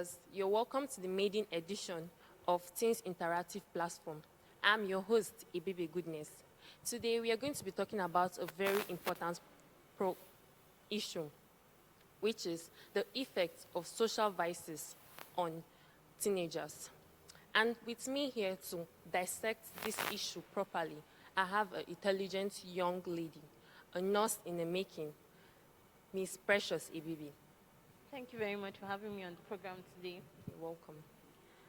viewers, you're welcome to the maiden edition of Teens Interactive Platform. I'm your host, Ibebe Goodness. Today, we are going to be talking about a very important issue, which is the effect of social vices on teenagers. And with me here to dissect this issue properly, I have an intelligent young lady, a nurse in the making, Miss Precious Ibibi. Thank you very much for having me on the program today. You're welcome.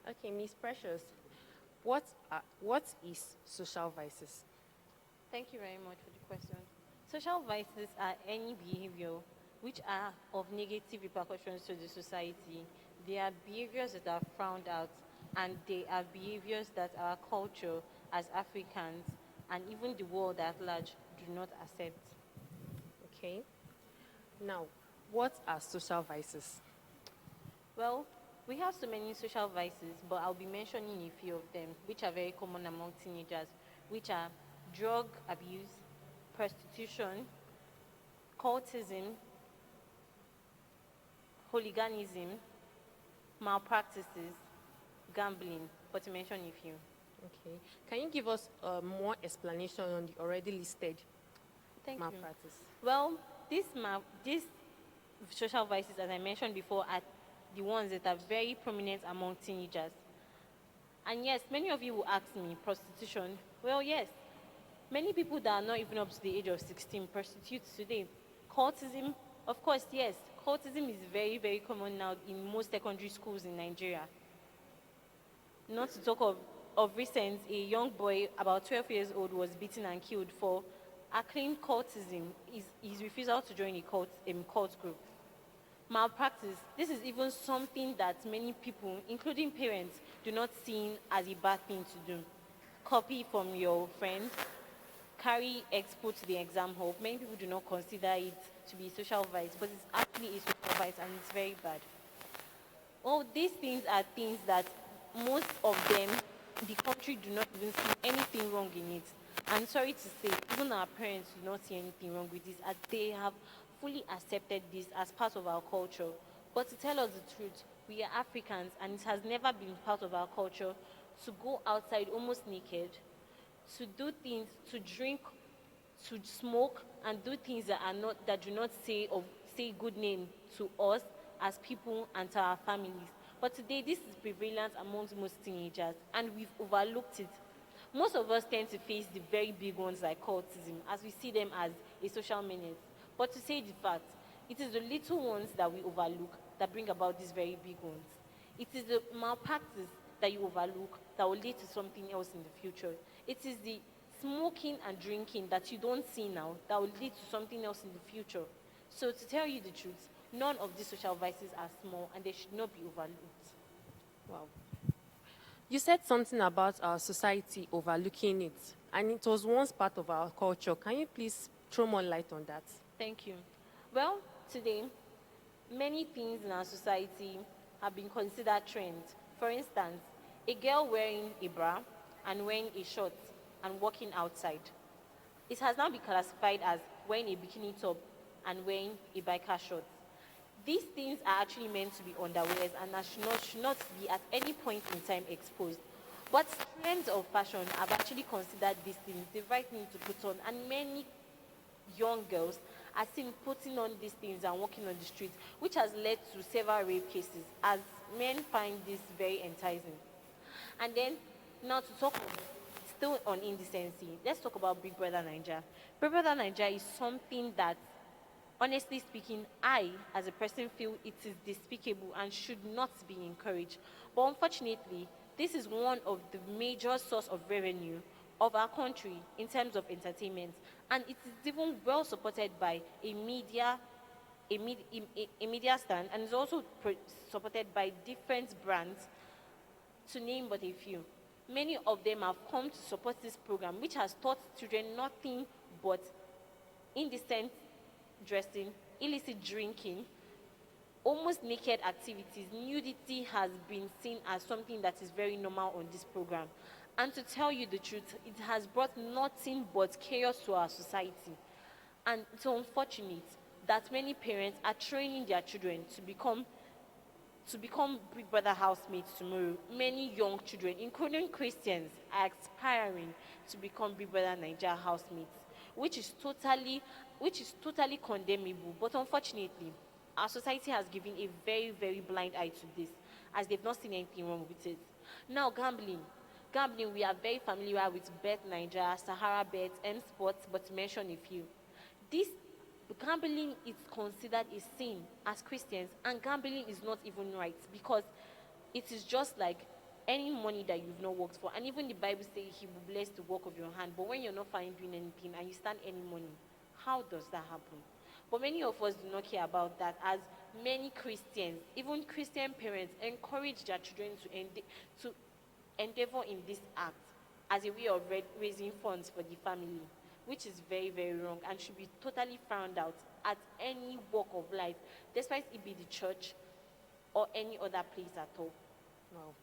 Okay, Miss Precious, what is social vices? Thank you very much for the question. Social vices are any behavior which are of negative repercussions to the society. They are behaviors that are frowned out, and they are behaviors that our culture as Africans and even the world at large do not accept. Okay. Now, what are social vices? Well, we have so many social vices, but I'll be mentioning a few of them, which are very common among teenagers, which are drug abuse, prostitution, cultism, hooliganism, malpractices, gambling, but to mention a few. Okay. Can you give us more explanation on the already listed Thank malpractice? you. Well, these social vices, as I mentioned before, are the ones that are very prominent among teenagers. And yes, many of you will ask me, prostitution. Well, yes, many people that are not even up to the age of 16 prostitute today. Cultism, of course, yes, cultism is very, very common now in most secondary schools in Nigeria. Not to talk of recent, a young boy about 12 years old was beaten and killed for acclaimed cultism, his refusal to join a cult group. Malpractice, this is even something that many people, including parents, do not see as a bad thing to do. Copy from your friend, carry expo to the exam hall. Many people do not consider it to be a social vice, but it's actually a social vice and it's very bad. All these things are things that most of them, the country do not even see anything wrong in it. I'm sorry to say, even our parents do not see anything wrong with this, as they have fully accepted this as part of our culture. But to tell us the truth, we are Africans, and it has never been part of our culture to go outside almost naked, to do things, to drink, to smoke, and do things that do not say good name to us as people and to our families. But today, this is prevalent amongst most teenagers, and we've overlooked it. Most of us tend to face the very big ones like cultism, as we see them as a social menace. But to say the fact, it is the little ones that we overlook that bring about these very big ones. It is the malpractice that you overlook that will lead to something else in the future. It is the smoking and drinking that you don't see now that will lead to something else in the future. So to tell you the truth, none of these social vices are small and they should not be overlooked. Wow. You said something about our society overlooking it, and it was once part of our culture. Can you please throw more light on that? Thank you. Well, today, many things in our society have been considered trends. For instance, a girl wearing a bra and wearing a short and walking outside. It has now been classified as wearing a bikini top and wearing a biker short. These things are actually meant to be underwears and should not be at any point in time exposed. But trends of fashion have actually considered these things the right thing to put on, and many young girls are seen putting on these things and walking on the street, which has led to several rape cases, as men find this very enticing. And then, now to talk still on indecency, let's talk about Big Brother Nigeria. Big Brother Nigeria is something that, honestly speaking, I, as a person, feel it is despicable and should not be encouraged. But unfortunately, this is one of the major source of revenue of our country in terms of entertainment. And it is even well supported by a media stand, and is also supported by different brands, to name but a few. Many of them have come to support this program, which has taught children nothing but indecent dressing, illicit drinking, almost naked activities. Nudity has been seen as something that is very normal on this program. And to tell you the truth, it has brought nothing but chaos to our society. And it's unfortunate that many parents are training their children to become to become Big Brother housemates tomorrow, many young children, including Christians, are aspiring to become Big Brother Nigeria housemates, which is totally, condemnable. But unfortunately, our society has given a very, very blind eye to this, as they've not seen anything wrong with it. Now, gambling. Gambling, we are very familiar with Bet Nigeria, Sahara Bet, M Sports, but to mention a few. This gambling is considered a sin as Christians, and gambling is not even right, because it is just like any money that you've not worked for. And even the Bible says he will bless the work of your hand. But when you're not finding doing anything and you stand any money, how does that happen? But many of us do not care about that, as many Christians, even Christian parents, encourage their children to endeavor in this act as a way of raising funds for the family, which is very, very wrong and should be totally frowned out at any walk of life, despite it be the church or any other place at all. Wow.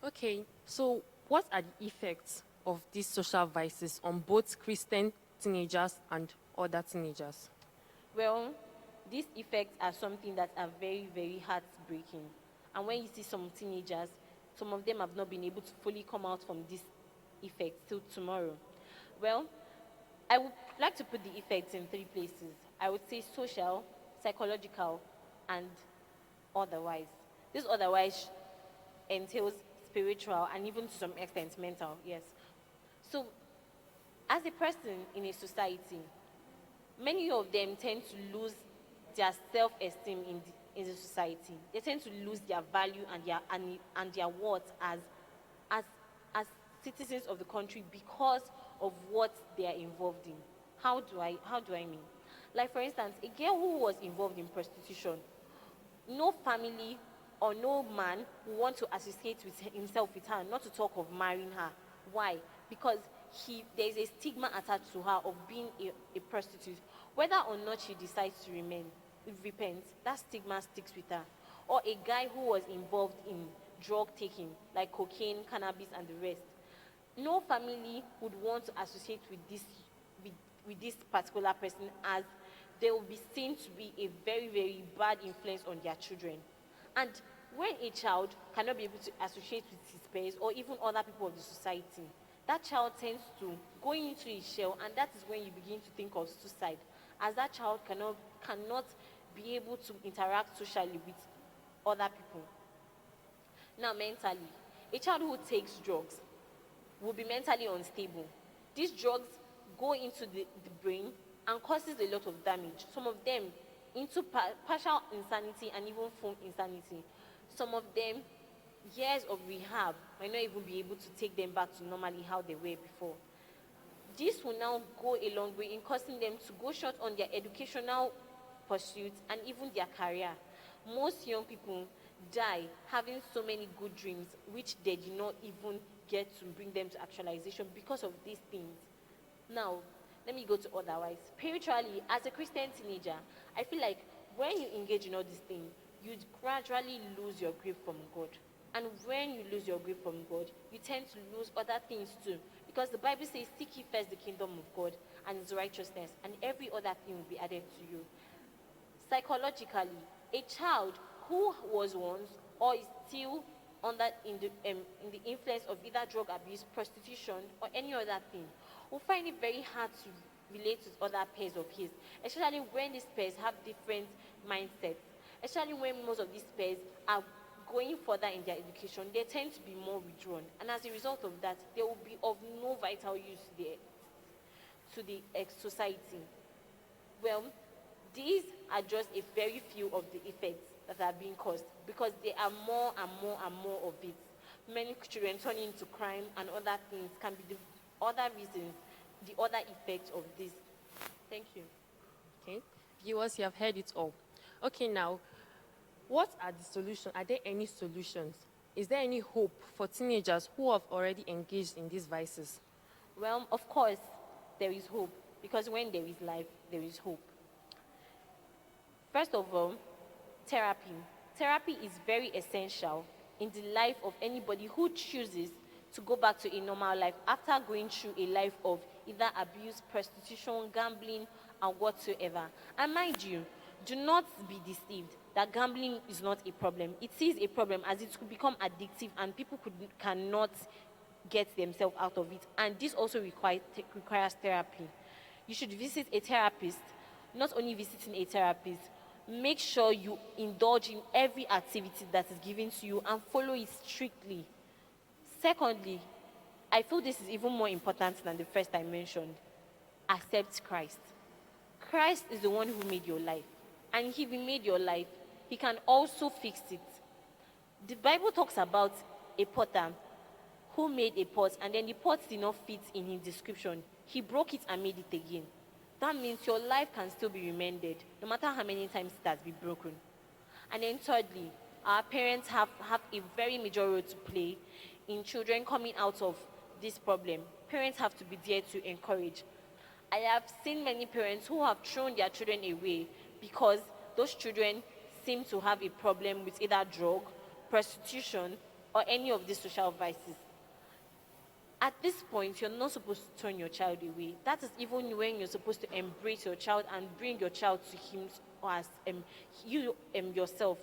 Okay, so what are the effects of these social vices on both Christian teenagers and other teenagers? Well, these effects are something that are very, very heartbreaking. And when you see some teenagers, some of them have not been able to fully come out from this effect till tomorrow. Well, I would like to put the effects in three places. I would say social, psychological, and otherwise. This otherwise entails spiritual and even to some extent mental, yes. So, as a person in a society, many of them tend to lose their self-esteem in the society. They tend to lose their value and their worth as as citizens of the country because of what they are involved in. How do I mean? Like, for instance, a girl who was involved in prostitution, no family or no man will want to associate with himself with her, not to talk of marrying her. Why? Because there is a stigma attached to her of being a prostitute. Whether or not she decides to repent, that stigma sticks with her. Or a guy who was involved in drug taking, like cocaine, cannabis, and the rest. No family would want to associate with this particular person, as they will be seen to be a very, very bad influence on their children. And when a child cannot be able to associate with his peers or even other people of the society, that child tends to go into a shell, and that is when you begin to think of suicide, as that child cannot be able to interact socially with other people. Now, mentally, a child who takes drugs will be mentally unstable. These drugs go into the brain and causes a lot of damage. Some of them into partial insanity and even full insanity. Some of them, years of rehab might not even be able to take them back to normally how they were before. This will now go a long way in causing them to go short on their educational pursuits and even their career. Most young people die having so many good dreams which they did not even get to bring them to actualization because of these things. Now, let me go to otherwise. Spiritually, as a Christian teenager, I feel like when you engage in all these things, you gradually lose your grip from God. And when you lose your grip from God, you tend to lose other things too. Because the Bible says, seek ye first the kingdom of God and his righteousness, and every other thing will be added to you. Psychologically, a child who was once or is still in the influence of either drug abuse, prostitution, or any other thing, will find it very hard to relate with other peers of his, especially when these peers have different mindsets, especially when most of these peers are going further in their education. They tend to be more withdrawn, and as a result of that, they will be of no vital use to the society. Well, these are just a very few of the effects that are being caused, because there are more and more and more of it. Many children turning into crime and other things can be the other reasons, the other effects of this. Thank you. Okay, viewers, you have heard it all. Okay, now, what are the solutions? Are there any solutions? Is there any hope for teenagers who have already engaged in these vices? Well, of course, there is hope, because when there is life, there is hope. First of all, therapy. Therapy is very essential in the life of anybody who chooses to go back to a normal life after going through a life of either abuse, prostitution, gambling, and whatsoever. And mind you, Do not be deceived that gambling is not a problem. It is a problem, as it could become addictive and people cannot get themselves out of it. And this also requires therapy. You should visit a therapist. Not only visiting a therapist, make sure you indulge in every activity that is given to you and follow it strictly. Secondly, I feel this is even more important than the first I mentioned. Accept Christ. Christ is the one who made your life. And if he made your life, he can also fix it. The Bible talks about a potter who made a pot, and then the pot did not fit in his description. He broke it and made it again. That means your life can still be remended, no matter how many times it has been broken. And then thirdly, our parents have a very major role to play in children coming out of this problem. Parents have to be there to encourage. I have seen many parents who have thrown their children away because those children seem to have a problem with either drug, prostitution, or any of these social vices. At this point, you're not supposed to turn your child away. That is even when you're supposed to embrace your child and bring your child to him or as you yourself.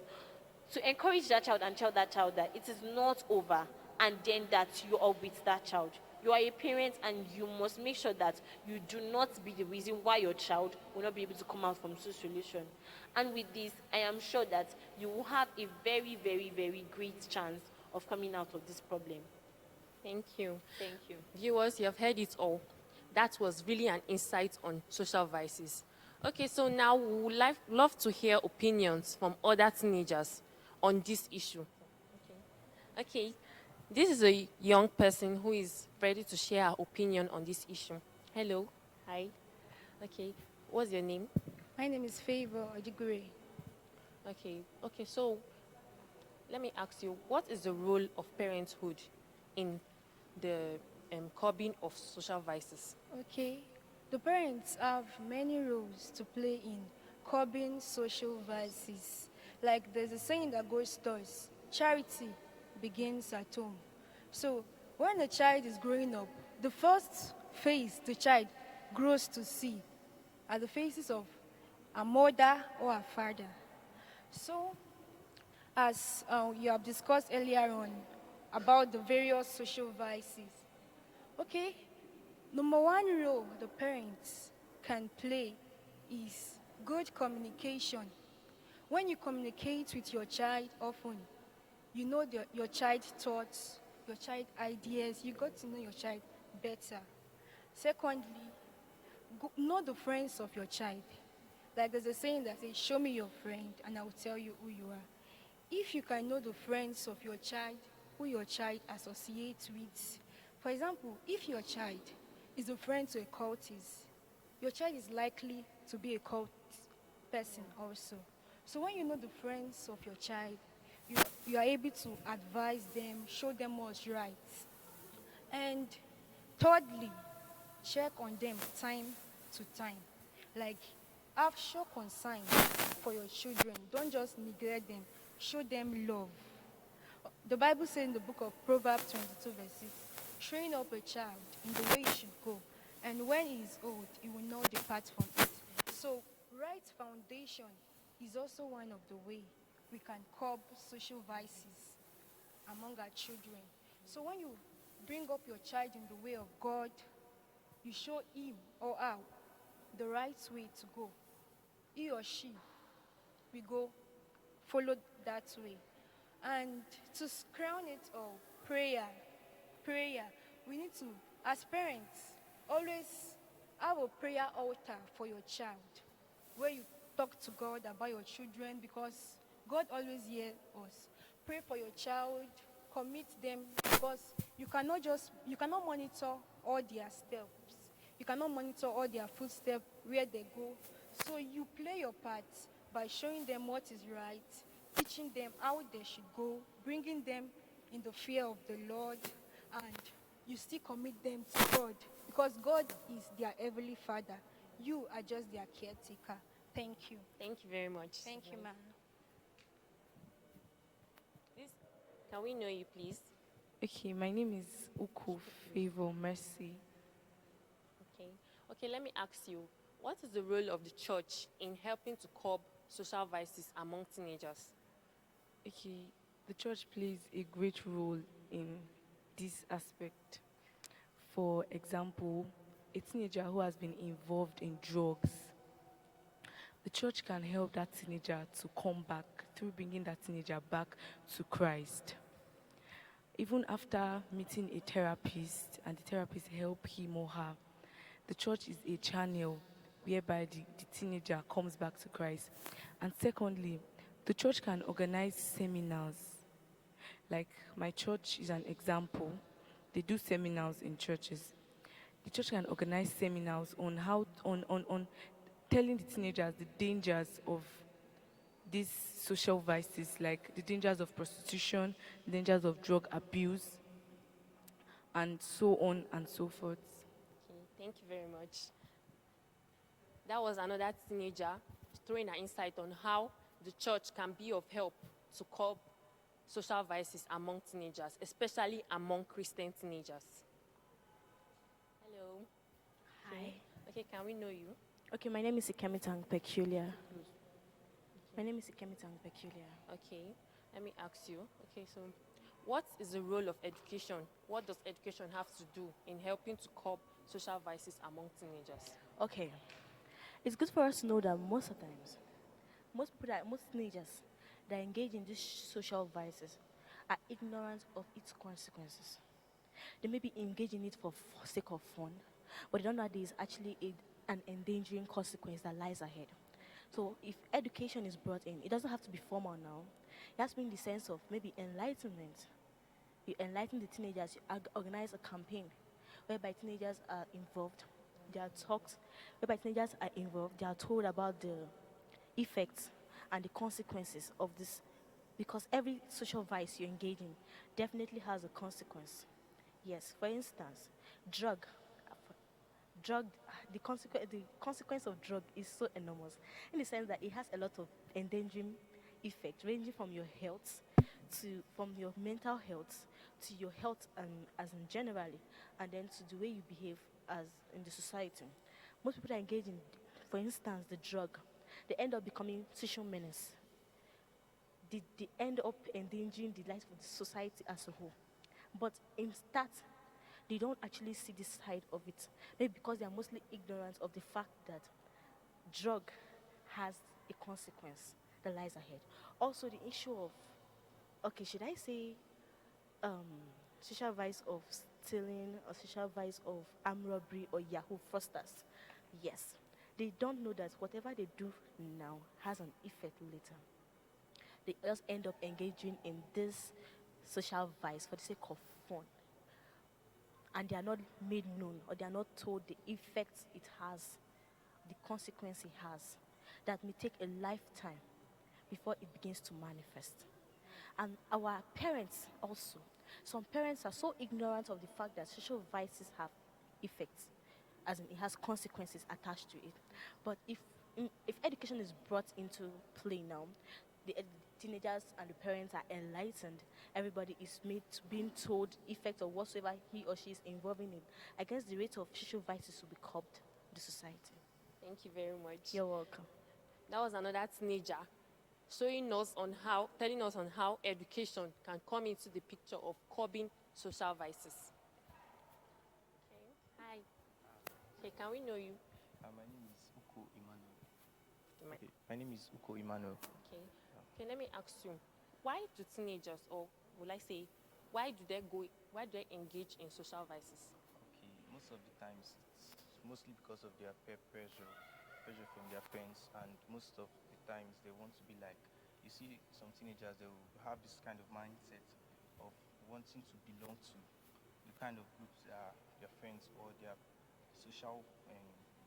To encourage that child and tell that child that it is not over and then that you are with that child. You are a parent and you must make sure that you do not be the reason why your child will not be able to come out from such solution. And with this, I am sure that you will have a very, very, very great chance of coming out of this problem. Thank you. Thank you. Viewers, you have heard it all. That was really an insight on social vices. Okay, so now we would love to hear opinions from other teenagers on this issue. Okay, this is a young person who is ready to share her opinion on this issue. Hello. Hi. Okay, what's your name? My name is Favor Odigure. Okay, so let me ask you, what is the role of parenthood in the curbing of social vices? Okay, the parents have many roles to play in curbing social vices. Like there's a saying that goes thus: charity begins at home. So when a child is growing up, the first face the child grows to see are the faces of a mother or a father. So as you have discussed earlier on about the various social vices, okay, number one role the parents can play is good communication. When you communicate with your child often, you know your child's thoughts, your child ideas, you got to know your child better. Secondly, know the friends of your child. Like there's a saying that says, show me your friend and I will tell you who you are. If you can know the friends of your child, who your child associates with. For example, if your child is a friend to a cultist, your child is likely to be a cult person also. So when you know the friends of your child, you are able to advise them, show them what's right. And thirdly, check on them time to time. Like, show concern for your children. Don't just neglect them. Show them love. The Bible says in the book of Proverbs 22 verse 6, train up a child in the way he should go, and when he is old, he will not depart from it. So, right foundation is also one of the way we can curb social vices among our children. So when you bring up your child in the way of God, you show him or her the right way to go. He or she will go follow that way. And to crown it all, prayer. We need to, as parents, always have a prayer altar for your child where you talk to God about your children, because God always hears us. Pray for your child, commit them, because you cannot monitor all their steps. You cannot monitor all their footsteps, where they go. So you play your part by showing them what is right, teaching them how they should go, bringing them in the fear of the Lord, and you still commit them to God, because God is their heavenly Father. You are just their caretaker. Thank you. Thank you very much. Thank you, ma'am. This, can we know you, please? Okay, my name is Uku Favor Mercy. Okay, let me ask you, what is the role of the church in helping to curb social vices among teenagers? Okay, the church plays a great role in this aspect. For example, a teenager who has been involved in drugs, the church can help that teenager to come back through bringing that teenager back to Christ. Even after meeting a therapist and the therapist help him or her, the church is a channel whereby the teenager comes back to Christ. And secondly, the church can organize seminars. Like my church is an example. They do seminars in churches. The church can organize seminars on how on telling the teenagers the dangers of these social vices, like the dangers of prostitution, dangers of drug abuse, and so on and so forth. Okay, thank you very much. That was another teenager throwing an insight on how the church can be of help to curb social vices among teenagers, especially among Christian teenagers. Hello. Hi. Okay, can we know you? Okay, my name is Ikemitang Peculiar. My name is Ikemitang Peculiar. Okay, let me ask you. Okay, so what is the role of education? What does education have to do in helping to curb social vices among teenagers? Okay, it's good for us to know that most of the times, most teenagers that engage in these social vices are ignorant of its consequences. They may be engaging in it for sake of fun, but they don't know that there is actually an endangering consequence that lies ahead. So if education is brought in, it doesn't have to be formal now. It has to be in the sense of maybe enlightenment. You enlighten the teenagers, you organize a campaign whereby teenagers are involved. They are talked, whereby teenagers are involved. They are told about the effects and the consequences of this. Because every social vice you engage in definitely has a consequence. Yes, for instance, drug. Drug, the consequence of drug is so enormous in the sense that it has a lot of endangering effects, ranging from your health from your mental health to your health as in generally, and then to the way you behave as in the society. Most people that engage in, for instance, the drug, they end up becoming social menace. They end up endangering the life of the society as a whole. But in that, they don't actually see this side of it. Maybe because they are mostly ignorant of the fact that drug has a consequence that lies ahead. Also, the issue of, okay, should I say um, social vice of stealing or social vice of armed robbery or Yahoo fraudsters? Yes. They don't know that whatever they do now has an effect later. They just end up engaging in this social vice for the sake of fun. And they are not made known or they are not told the effects it has, the consequence it has, that may take a lifetime before it begins to manifest. And our parents also, some parents are so ignorant of the fact that social vices have effects, as in it has consequences attached to it. But if education is brought into play now, the teenagers and the parents are enlightened. Everybody is being told effects of whatsoever he or she is involving in. I guess the rate of social vices will be curbed in the society. Thank you very much. You're welcome. That was another teenager telling us on how education can come into the picture of curbing social vices. Okay. Hi. Okay, can we know you? My name is Uko Emmanuel. Ma- Okay, my name is Uko Emmanuel. Okay. Okay, let me ask you, why do teenagers, or will I say, why do they engage in social vices? Okay, most of the times it's mostly because of their peer pressure, pressure from their parents, and most of the times they want to be like, you see, some teenagers they will have this kind of mindset of wanting to belong to the kind of groups their friends or their social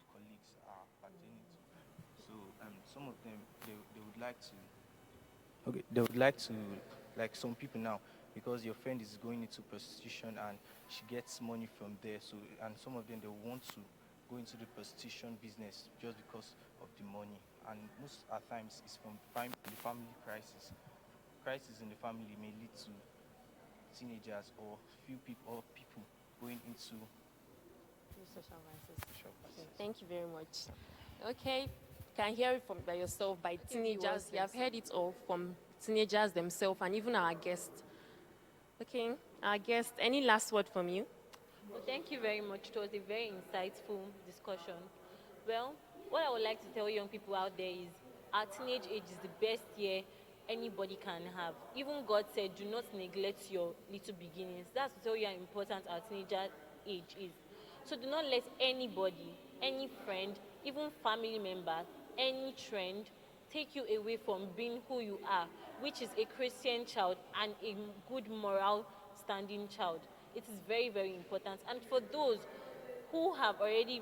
colleagues are pertaining to. So some of them they would like to. Okay, they would like to, like some people now, because your friend is going into prostitution and she gets money from there. So, and some of them they want to go into the prostitution business just because of the money. And most at times it's from the family crisis. Crisis in the family may lead to teenagers or few people or people going into Social vices. social Okay, vices. thank you very much. Okay, can hear it by yourself, by If you want teenagers. You have to. heard it all from teenagers themselves and even our guests. Okay, our guest, any last word from you? Well, thank you very much. It was a very insightful discussion. Well, what I would like to tell young people out there is our teenage age is the best year anybody can have. Even God said, do not neglect your little beginnings. That's to tell you how important our teenager age is. So do not let anybody, any friend, even family member, any trend take you away from being who you are, which is a Christian child and a good moral standing child. It is very, very important. And for those who have already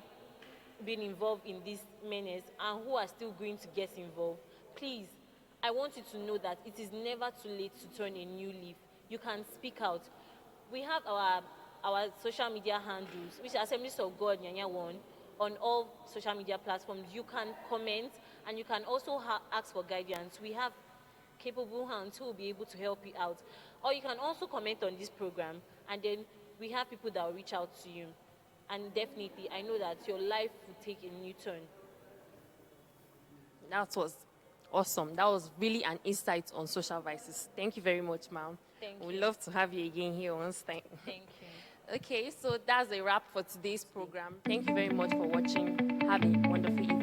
been involved in this menace and who are still going to get involved, please, I want you to know that it is never too late to turn a new leaf. You can speak out. We have our social media handles, which are Assemblies of God Nyanya One, on all social media platforms. You can comment and you can also ask for guidance. We have capable hands who will be able to help you out. Or you can also comment on this program, and then we have people that will reach out to you. And definitely, I know that your life will take a new turn. That was awesome. That was really an insight on social vices. Thank you very much, ma'am. Thank We'd you. love to have you again here once time. Thank you. Okay, so that's a wrap for today's program. Thank you very much for watching. Have a wonderful evening.